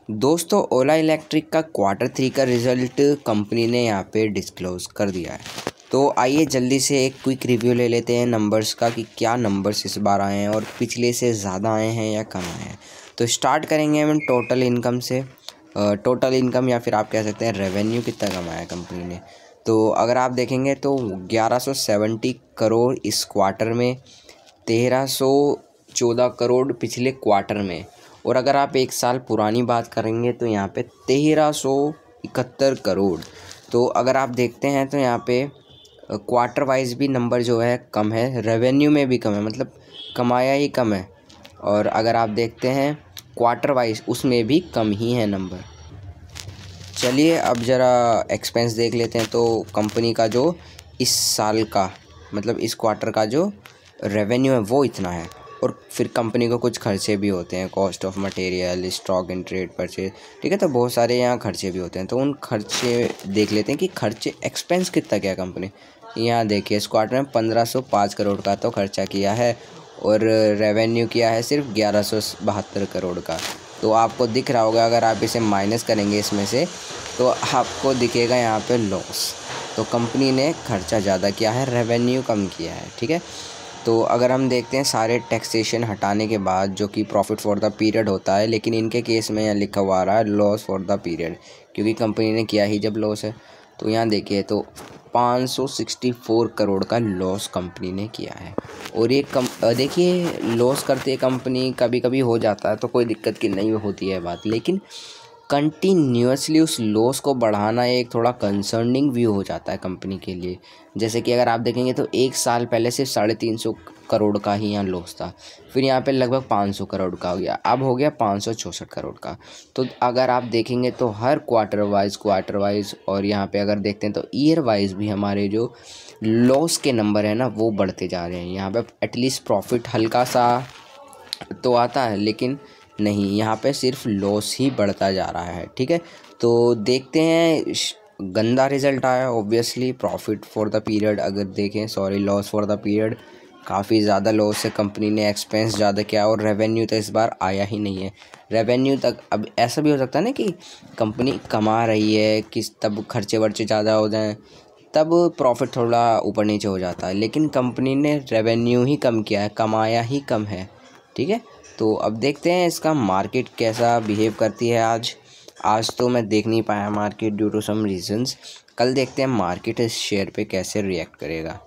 दोस्तों ओला इलेक्ट्रिक का Q3 का रिज़ल्ट कंपनी ने यहाँ पे डिस्क्लोज़ कर दिया है। तो आइए जल्दी से एक क्विक रिव्यू ले लेते हैं नंबर्स का कि क्या नंबर्स इस बार आए हैं और पिछले से ज़्यादा आए हैं या कम आए हैं। तो स्टार्ट करेंगे हम टोटल इनकम से। टोटल इनकम या फिर आप कह सकते हैं रेवेन्यू कितना कमाया है कंपनी ने। तो अगर आप देखेंगे तो 1170 करोड़ इस क्वार्टर में, 1314 करोड़ पिछले क्वार्टर में, और अगर आप एक साल पुरानी बात करेंगे तो यहाँ पे 1371 करोड़। तो अगर आप देखते हैं तो यहाँ पे क्वार्टर वाइज भी नंबर जो है कम है, रेवेन्यू में भी कम है, मतलब कमाया ही कम है। और अगर आप देखते हैं क्वार्टर वाइज उसमें भी कम ही है नंबर। चलिए अब ज़रा एक्सपेंस देख लेते हैं। तो कंपनी का जो इस साल का मतलब इस क्वार्टर का जो रेवेन्यू है वो इतना है, और फिर कंपनी को कुछ खर्चे भी होते हैं, cost of material, stock in trade purchase, ठीक है। तो बहुत सारे यहाँ खर्चे भी होते हैं। तो उन खर्चे देख लेते हैं कि खर्चे एक्सपेंस कितना किया कंपनी। यहाँ देखिए इस क्वार्टर में 1505 करोड़ का तो खर्चा किया है और रेवेन्यू किया है सिर्फ 1172 करोड़ का। तो आपको दिख रहा होगा, अगर आप इसे माइनस करेंगे इसमें से तो आपको दिखेगा यहाँ पे लॉस। तो कंपनी ने खर्चा ज़्यादा किया है, रेवेन्यू कम किया है, ठीक है। तो अगर हम देखते हैं सारे टैक्सेशन हटाने के बाद जो कि प्रॉफिट फॉर द पीरियड होता है, लेकिन इनके केस में यहाँ लिखा हुआ आ रहा है लॉस फॉर द पीरियड, क्योंकि कंपनी ने किया ही जब लॉस है। तो यहाँ देखिए तो 564 करोड़ का लॉस कंपनी ने किया है। और ये देखिए लॉस करते कंपनी कभी कभी हो जाता है तो कोई दिक्कत की नहीं होती है बात, लेकिन कंटिन्यूसली उस लॉस को बढ़ाना एक थोड़ा कंसर्निंग व्यू हो जाता है कंपनी के लिए। जैसे कि अगर आप देखेंगे तो एक साल पहले सिर्फ 350 करोड़ का ही यहाँ लॉस था, फिर यहाँ पे लगभग 500 करोड़ का हो गया, अब हो गया 564 करोड़ का। तो अगर आप देखेंगे तो हर क्वार्टर वाइज और यहाँ पे अगर देखते हैं तो ईयर वाइज भी हमारे जो लॉस के नंबर है ना वो बढ़ते जा रहे हैं। यहाँ पे एटलीस्ट प्रॉफिट हल्का सा तो आता है, लेकिन नहीं, यहाँ पे सिर्फ लॉस ही बढ़ता जा रहा है, ठीक है। तो देखते हैं, गंदा रिजल्ट आया obviously. Profit for the period अगर देखें, लॉस फॉर द पीरियड काफ़ी ज़्यादा लॉस है, कंपनी ने एक्सपेंस ज़्यादा किया और रेवेन्यू तो इस बार आया ही नहीं है। रेवेन्यू तक अब ऐसा भी हो सकता है ना कि कंपनी कमा रही है कि तब खर्चे वर्चे ज़्यादा हो जाएँ, तब प्रॉफिट थोड़ा ऊपर नीचे हो जाता है, लेकिन कंपनी ने रेवेन्यू ही कम किया है, कमाया ही कम है, ठीक है। तो अब देखते हैं इसका मार्केट कैसा बिहेव करती है आज तो मैं देख नहीं पाया market due to some reasons. कल देखते हैं मार्केट इस शेयर पे कैसे रिएक्ट करेगा।